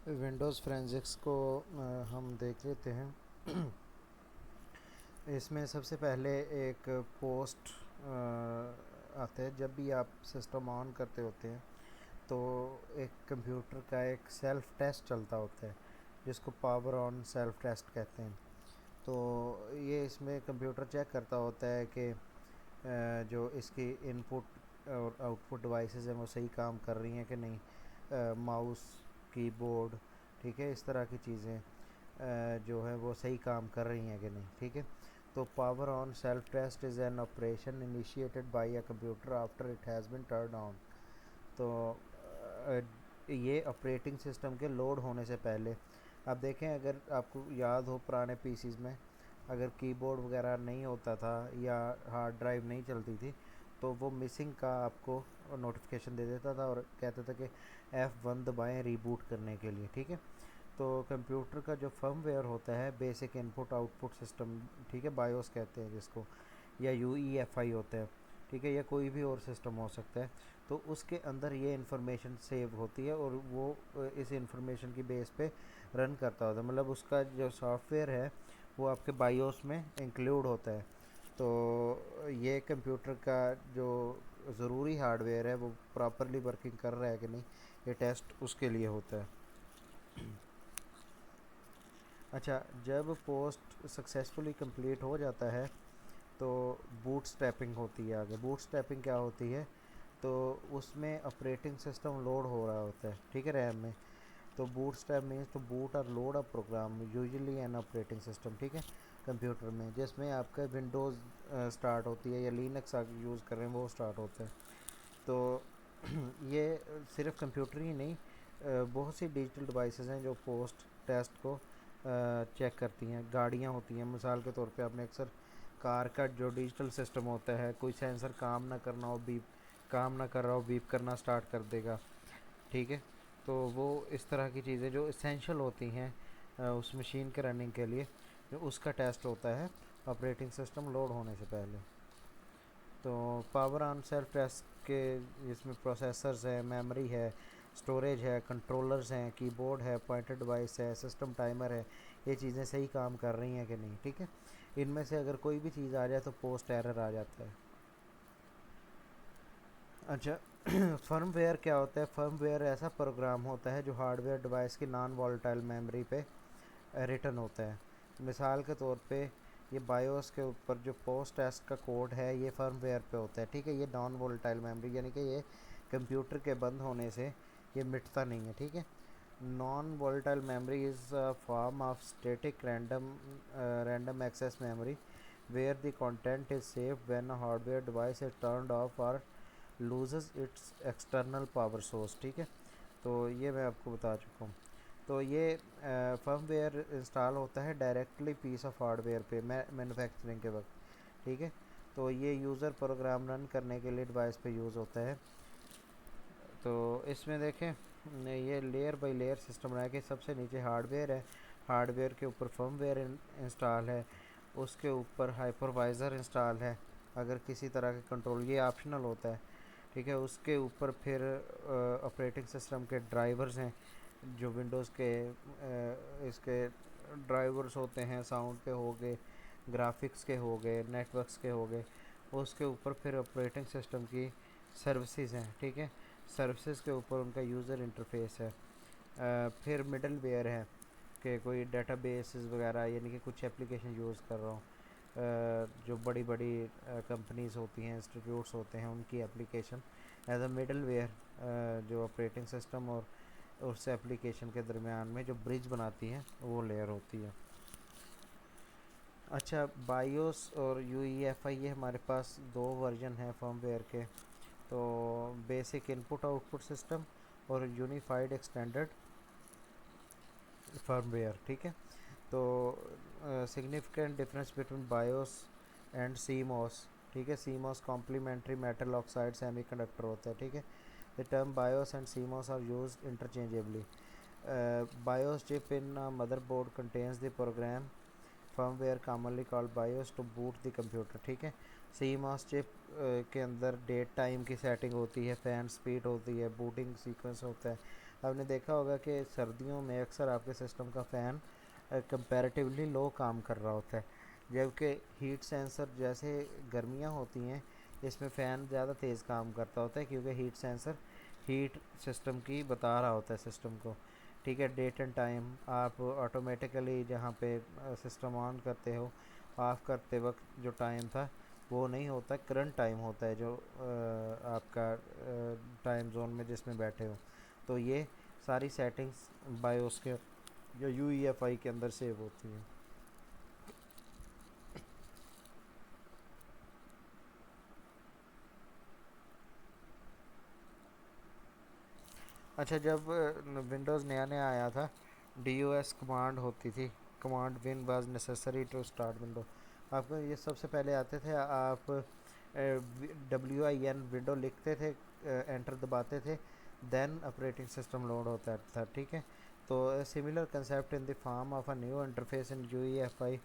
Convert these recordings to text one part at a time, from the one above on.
Windows forensics को हम देख लेते हैं। इसमें सबसे पहले एक पोस्ट आता है। जब भी आप सिस्टम ऑन करते होते हैं तो एक कंप्यूटर का एक सेल्फ टेस्ट चलता होता है, जिसको पावर ऑन सेल्फ टेस्ट कहते हैं। तो ये इसमें कंप्यूटर चेक करता होता है कि जो इसकी इनपुट और आउटपुट डिवाइसेस हैं वो सही काम कर रही हैं कि नहीं। माउस, कीबोर्ड, ठीक है, इस तरह की चीज़ें जो है वो सही काम कर रही हैं कि नहीं, ठीक है। तो power on self test is an operation initiated by a computer after it has been turn on. तो ये ऑपरेटिंग सिस्टम के लोड होने से पहले, आप देखें, अगर आपको याद हो पुराने पीसीज़ में अगर कीबोर्ड वगैरह नहीं होता था या हार्ड ड्राइव नहीं चलती थी तो वो मिसिंग का आपको नोटिफिकेशन दे देता था और कहता था कि F1 दबाएं रीबूट करने के लिए, ठीक है। तो कंप्यूटर का जो फर्मवेयर होता है, बेसिक इनपुट आउटपुट सिस्टम, ठीक है, बायोस कहते हैं जिसको, या UEFI होता है, ठीक है, या कोई भी और सिस्टम हो सकता है। तो उसके अंदर ये इन्फॉर्मेशन सेव होती है और वो इस इन्फॉर्मेशन की बेस पे रन करता होता है। मतलब उसका जो सॉफ्टवेयर है वो आपके बायोस में इंक्लूड होता है। तो ये कंप्यूटर का जो ज़रूरी हार्डवेयर है वो प्रॉपरली वर्किंग कर रहा है कि नहीं, ये टेस्ट उसके लिए होता है। अच्छा, जब पोस्ट सक्सेसफुली कंप्लीट हो जाता है तो बूट स्ट्रैपिंग होती है। आगे बूट स्ट्रैपिंग क्या होती है, तो उसमें ऑपरेटिंग सिस्टम लोड हो रहा होता है, ठीक है, रैम में। तो bootstrap means to boot और load a program usually an operating system, ठीक है, कंप्यूटर में, जिसमें आपका विंडोज़ स्टार्ट होती है या लिनक्स आप यूज़ कर रहे हैं वो स्टार्ट होता है। तो ये सिर्फ कंप्यूटर ही नहीं, बहुत सी डिजिटल डिवाइसेस हैं जो पोस्ट टेस्ट को चेक करती हैं। गाड़ियाँ होती हैं, मिसाल के तौर पे आपने अक्सर कार का जो डिजिटल सिस्टम होता है, कोई सेंसर काम ना करना हो, बीप काम ना कर रहा हो, बीप करना स्टार्ट कर देगा, ठीक है। तो वो इस तरह की चीज़ें जो इसेंशियल होती हैं उस मशीन के रनिंग के लिए, जो उसका टेस्ट होता है ऑपरेटिंग सिस्टम लोड होने से पहले। तो पावर ऑन सेल्फ टेस्ट के इसमें प्रोसेसर्स है, मेमोरी है, स्टोरेज है, कंट्रोलर्स हैं, कीबोर्ड है, पॉइंटर डिवाइस है, सिस्टम टाइमर है, ये चीज़ें सही काम कर रही हैं कि नहीं, ठीक है। इनमें से अगर कोई भी चीज़ आ जाए तो पोस्ट एरर आ जाता है। अच्छा, फर्मवेयर क्या होता है? फर्मवेयर ऐसा प्रोग्राम होता है जो हार्डवेयर डिवाइस की नॉन वॉलेटाइल मेमोरी पे रिटर्न होता है। मिसाल के तौर पे ये बायोस के ऊपर जो पोस्ट टेस्ट का कोड है ये फर्मवेयर पे होता है, ठीक है। ये नॉन वॉलेटाइल मेमोरी, यानी कि ये कंप्यूटर के बंद होने से ये मिटता नहीं है, ठीक है। Non volatile memory is a form of static random access memory where the content is saved when a hardware device is turned off और loses its external power source, ठीक है। तो ये मैं आपको बता चुका हूँ। तो ये फर्मवेयर इंस्टॉल होता है डायरेक्टली पीस ऑफ हार्डवेयर पे मैन्युफैक्चरिंग के वक्त, ठीक है। तो ये यूज़र प्रोग्राम रन करने के लिए डिवाइस पे यूज़ होता है। तो इसमें देखें, ये लेयर बाय लेयर सिस्टम रहा है कि सबसे नीचे हार्डवेयर है, हार्डवेयर के ऊपर फर्मवेयर इंस्टॉल है, उसके ऊपर हाइपरवाइज़र इंस्टॉल है अगर किसी तरह के कंट्रोल, ये ऑप्शनल होता है, ठीक है। उसके ऊपर फिर ऑपरेटिंग सिस्टम के ड्राइवर्स हैं जो विंडोज़ के इसके ड्राइवर्स होते हैं, साउंड के हो गए, ग्राफिक्स के हो गए, नेटवर्क्स के हो गए। उसके ऊपर फिर ऑपरेटिंग सिस्टम की सर्विसेज हैं, ठीक है। सर्विसेज के ऊपर उनका यूज़र इंटरफेस है। फिर मिडल वेयर है कि कोई डेटाबेस वगैरह, यानी कि कुछ एप्लीकेशन यूज़ कर रहा हूँ, जो बड़ी बड़ी कंपनीज़ होती हैं, इंस्टीट्यूट्स होते हैं, उनकी application as a middleware, जो ऑपरेटिंग सिस्टम और उस एप्लीकेशन के दरमियान में जो ब्रिज बनाती हैं वो लेयर होती है। अच्छा, बायोस और UEFI, ये हमारे पास दो वर्जन हैं फर्मवेयर के। तो बेसिक इनपुट आउटपुट सिस्टम और यूनिफाइड एक्सटेंडेड फर्मवेयर, ठीक है। तो significant difference between BIOS and CMOS, ठीक है। CMOS complementary metal oxide semiconductor होता है, ठीक है। The term BIOS and CMOS are used interchangeably. BIOS chip in a motherboard contains the program firmware commonly called BIOS to boot the computer, ठीक है। CMOS chip के अंदर date time की setting होती है, फ़ैन स्पीड होती है, booting sequence होता है, आपने देखा होगा कि सर्दियों में अक्सर आपके सिस्टम का फ़ैन कंपैरेटिवली लो काम कर रहा होता है, जबकि हीट सेंसर जैसे गर्मियाँ होती हैं इसमें फ़ैन ज़्यादा तेज़ काम करता होता है, क्योंकि हीट सेंसर हीट सिस्टम की बता रहा होता है सिस्टम को। ठीक है, डेट एंड टाइम आप ऑटोमेटिकली जहाँ पे सिस्टम ऑन करते हो, ऑफ़ करते वक्त जो टाइम था वो नहीं होता, करंट टाइम होता है जो आपका टाइम जोन में जिसमें बैठे हो। तो ये सारी सेटिंग्स बायोस के या यूईएफआई के अंदर सेव होती हैं। अच्छा, जब विंडोज़ नया नया आया था, DOS कमांड होती थी, command win was necessary to start window. आपको ये सबसे पहले आते थे, आप WIN विंडो लिखते थे, एंटर दबाते थे, देन ऑपरेटिंग सिस्टम लोड होता था। ठीक है, तो similar concept in the form of a new interface in UEFI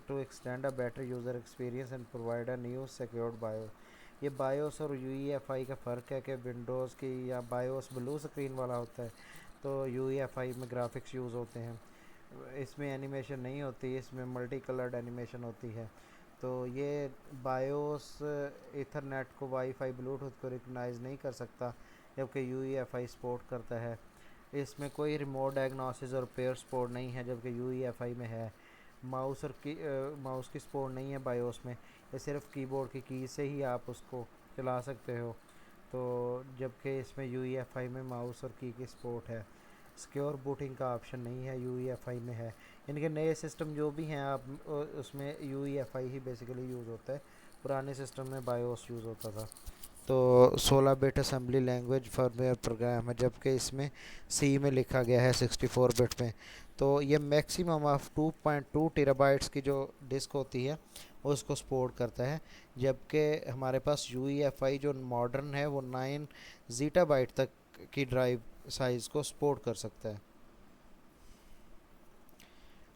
to extend a better user experience and provide a new secured bio. ये बायोस और यूईएफआई का फ़र्क है कि विंडोज़ की या बायोस ब्लू स्क्रीन वाला होता है, तो यूईएफआई में ग्राफिक्स यूज़ होते हैं, इसमें एनिमेशन नहीं होती, इसमें मल्टी कलर्ड एनिमेशन होती है। तो ये बायोस इथरनेट को वाईफाई ब्लूटूथ को रिकगनाइज़ नहीं कर सकता, जबकि यूईएफआई सपोर्ट करता है। इसमें कोई रिमोट डायग्नोसिस और पेयर सपोर्ट नहीं है, जबकि यूईएफआई में है। माउस की सपोर्ट नहीं है बायोस में, ये सिर्फ कीबोर्ड की की से ही आप उसको चला सकते हो। तो जबकि इसमें यूईएफआई में माउस और की सपोर्ट है। सिक्योर बूटिंग का ऑप्शन नहीं है, यूईएफआई में है। इनके नए सिस्टम जो भी हैं आप उसमें यूईएफआई ही बेसिकली यूज़ होता है, पुराने सिस्टम में बायोस यूज़ होता था। तो 16 bit assembly language firmware program है, जबकि इसमें सी में लिखा गया है 64 बिट में। तो ये मैक्सिमम ऑफ 2.2 टेराबाइट्स की जो डिस्क होती है उसको सपोर्ट करता है, जबकि हमारे पास UEFI जो मॉडर्न है वो 9 जीटा बाइट तक की ड्राइव साइज़ को सपोर्ट कर सकता है।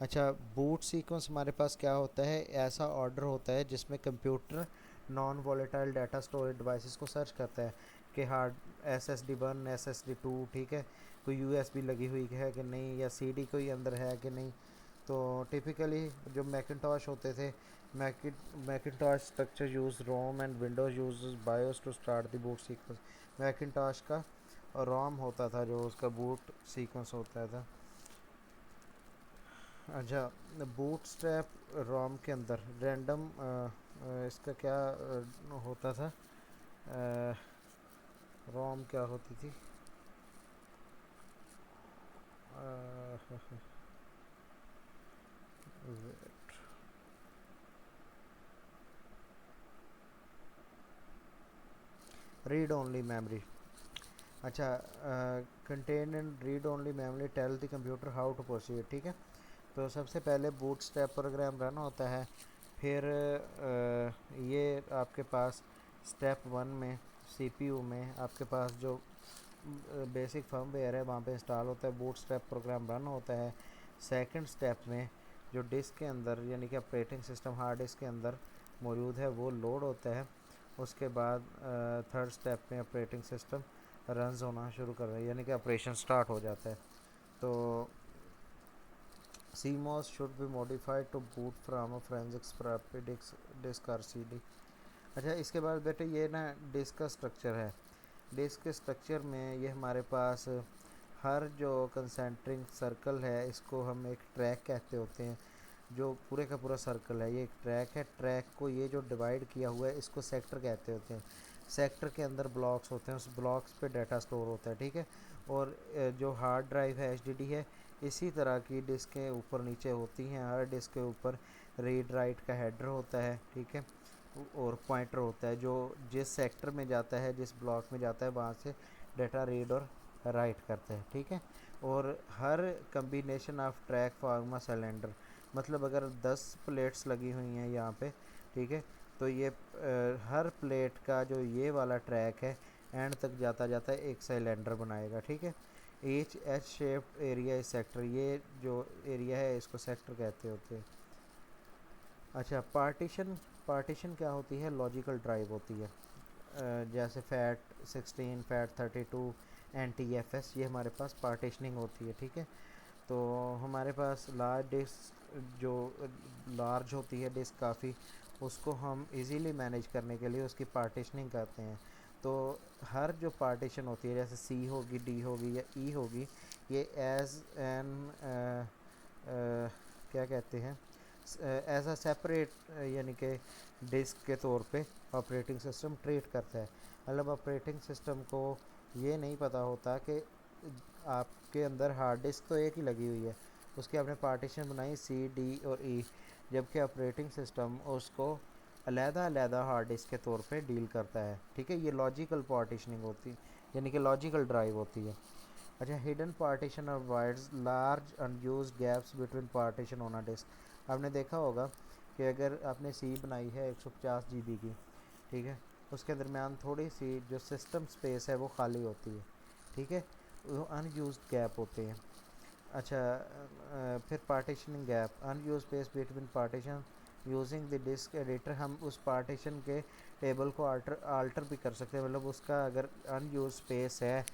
अच्छा, बूट सीक्वेंस हमारे पास क्या होता है, ऐसा ऑर्डर होता है जिसमें computer non volatile data storage devices को सर्च करता है कि हार्ड SSD1 SSD2, ठीक है, कोई USB लगी हुई है कि नहीं, या CD कोई अंदर है कि नहीं। तो टिपिकली जो मैकिनटॉश होते थे, Macintosh structure use ROM and Windows use BIOS to start the boot sequence. Macintosh का रोम होता था जो उसका बूट सीक्वेंस होता था। अच्छा, बूटस्ट्रैप रोम के अंदर रैंडम इसका क्या होता था, रोम क्या होती थी, रीड ओनली मेमोरी। अच्छा, content and read only memory tell the computer how to proceed. ठीक है, तो सबसे पहले बूटस्ट्रैप प्रोग्राम रन होता है, फिर ये आपके पास स्टेप 1 में CPU में आपके पास जो बेसिक फर्मवेयर है वहाँ पे इंस्टॉल होता है, बूटस्ट्रैप प्रोग्राम रन होता है। सेकंड स्टेप में जो डिस्क के अंदर यानी कि ऑपरेटिंग सिस्टम हार्ड डिस्क के अंदर मौजूद है वो लोड होता है। उसके बाद थर्ड स्टेप में ऑपरेटिंग सिस्टम रन होना शुरू कर रहा है, यानी कि ऑपरेशन स्टार्ट हो जाता है। तो CMOS should be modified to boot from a forensic floppy disk or CD। अच्छा, इसके बाद बेटे ये ना डिस्क का स्ट्रक्चर है। डिस्क के स्ट्रक्चर में ये हमारे पास हर जो कंसेंट्रिक सर्कल है इसको हम एक ट्रैक कहते होते हैं, जो पूरे का पूरा सर्कल है ये एक ट्रैक है। ट्रैक को ये जो डिवाइड किया हुआ है इसको सेक्टर कहते होते हैं। सेक्टर के अंदर ब्लॉक्स होते हैं, उस ब्लॉक्स पे डाटा स्टोर होता है। ठीक है, और जो हार्ड ड्राइव है HDD है, इसी तरह की डिस्कें ऊपर नीचे होती हैं। हर डिस्क के ऊपर रीड राइट का हेडर होता है, ठीक है, और पॉइंटर होता है जो जिस सेक्टर में जाता है, जिस ब्लॉक में जाता है वहाँ से डाटा रीड और राइट करते हैं। ठीक है, और हर कम्बिनेशन ऑफ ट्रैक फार्मा सिलेंडर, मतलब अगर 10 प्लेट्स लगी हुई हैं यहाँ पे, ठीक है, तो ये हर प्लेट का जो ये वाला ट्रैक है एंड तक जाता जाता है एक सिलेंडर बनाएगा। ठीक है, H शेप्ड एरिया इस सेक्टर, ये जो एरिया है इसको सेक्टर कहते होते हैं। अच्छा, पार्टीशन क्या होती है, लॉजिकल ड्राइव होती है। जैसे फैट 16, फैट 32, NTFS, ये हमारे पास पार्टीशनिंग होती है, ठीक है। तो हमारे पास लार्ज डिस्क, जो लार्ज होती है डिस्क काफ़ी, उसको हम इजीली मैनेज करने के लिए उसकी पार्टीशनिंग करते हैं। तो हर जो पार्टीशन होती है, जैसे C होगी, D होगी या E होगी, ये एज एन क्या कहते हैं, एज अ सेपरेट, यानी कि डिस्क के तौर पे ऑपरेटिंग सिस्टम ट्रीट करता है। मतलब ऑपरेटिंग सिस्टम को ये नहीं पता होता कि आपके अंदर हार्ड डिस्क तो एक ही लगी हुई है, उसकी आपने पार्टीशन बनाई C, D और E, जबकि ऑपरेटिंग सिस्टम उसको अलहदा हार्ड डिस्क के तौर पे डील करता है, ठीक है। ये लॉजिकल पार्टीशनिंग होती है, यानी कि लॉजिकल ड्राइव होती है। अच्छा, hidden partition avoids large unused gaps between partition on a disk. आपने देखा होगा कि अगर आपने सी बनाई है 150 GB की, ठीक है, उसके दरमियान थोड़ी सी जो सिस्टम स्पेस है वो खाली होती है, ठीक है, वो अनयूज्ड गैप होते हैं। अच्छा, फिर partitioning gap, unused space between partition using the disk editor. हम उस पार्टीशन के टेबल को आल्टर भी कर सकते हैं, मतलब उसका अगर अनयूज स्पेस है,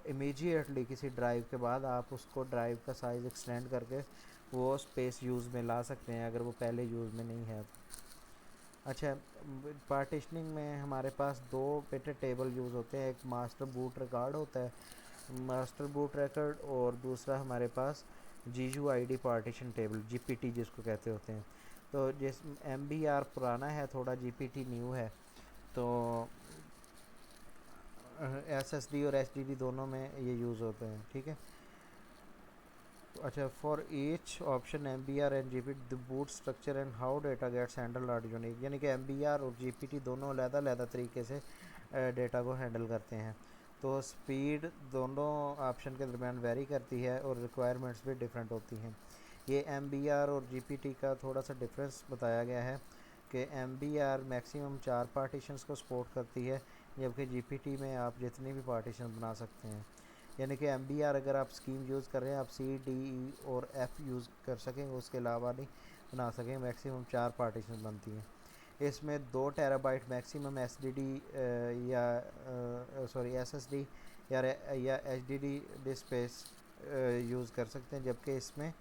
इमीडिएटली किसी ड्राइव के बाद आप उसको ड्राइव का साइज़ एक्सटेंड करके वो स्पेस यूज़ में ला सकते हैं अगर वो पहले यूज़ में नहीं है। अच्छा, पार्टीशनिंग में हमारे पास दो बेटे टेबल यूज़ होते हैं, एक मास्टर बूट रिकॉर्ड होता है, मास्टर बूट रिकॉर्ड, और दूसरा हमारे पास GUID पार्टीशन टेबल, GPT जिसको कहते होते हैं। तो जिस MBR पुराना है थोड़ा, GPT न्यू है, तो SSD और HDD दोनों में ये यूज़ होते हैं, ठीक है। अच्छा, for each option MBR and GPT the boot structure and how data gets handle are unique, यानी कि MBR और GPT दोनों अलग तरीके से डेटा को हैंडल करते हैं। तो स्पीड दोनों ऑप्शन के दरमियान वेरी करती है और रिक्वायरमेंट्स भी डिफरेंट होती हैं। ये MBR और GPT का थोड़ा सा डिफरेंस बताया गया है कि MBR मैक्सिमम 4 पार्टीशंस को सपोर्ट करती है, जबकि GPT में आप जितनी भी पार्टीशन बना सकते हैं। यानी कि MBR अगर आप स्कीम यूज़ कर रहे हैं, आप C, D, E और F यूज़ कर सकेंगे, उसके अलावा नहीं बना सकेंगे। मैक्सिमम 4 पार्टीशन बनती हैं। इसमें 2 टेराबाइट मैक्सिमम SSD या SSD या HDD डिस्क स्पेस यूज़ कर सकते हैं, जबकि इसमें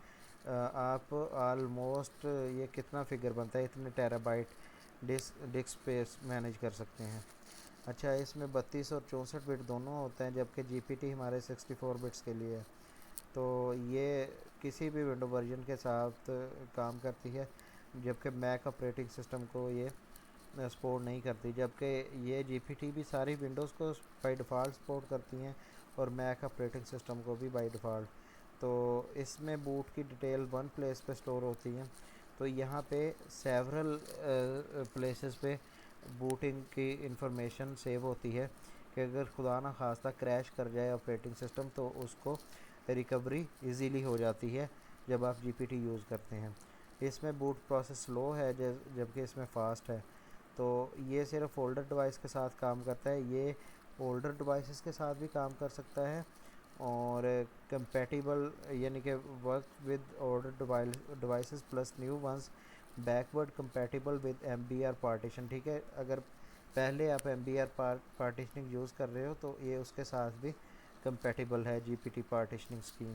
आप ऑलमोस्ट, ये कितना फिगर बनता है, इतने टेराबाइट डिस्क स्पेस मैनेज कर सकते हैं। अच्छा, इसमें 32 और 64 बिट दोनों होते हैं, जबकि GPT हमारे 64 बिट्स के लिए है। तो ये किसी भी विंडो वर्जन के साथ काम करती है, जबकि मैक ऑपरेटिंग सिस्टम को ये सपोर्ट नहीं करती, जबकि ये GPT भी सारी विंडोज़ को बाई डिफ़ॉल्ट सपोर्ट करती हैं और मैक ऑपरेटिंग सिस्टम को भी बाई डिफ़ॉल्ट। तो इसमें बूट की डिटेल वन प्लेस पे स्टोर होती हैं। तो यहाँ पे सेवरल प्लेसेस पे बूटिंग की इंफॉर्मेशन सेव होती है कि अगर खुदा ना खास्ता क्रैश कर जाए ऑपरेटिंग सिस्टम, तो उसको रिकवरी इजीली हो जाती है जब आप GPT यूज़ करते हैं। इसमें बूट प्रोसेस स्लो है, जबकि इसमें फ़ास्ट है। तो ये सिर्फ ओल्डर डिवाइस के साथ काम करता है, ये ओल्डर डिवाइसेस के साथ भी काम कर सकता है, और कंपैटिबल, यानी कि work with older devices plus new ones, backward compatible with MBR partition, ठीक है। अगर पहले आप MBR पार्टीशनिंग यूज़ कर रहे हो तो ये उसके साथ भी कंपैटिबल है GPT पार्टीशनिंग स्कीम।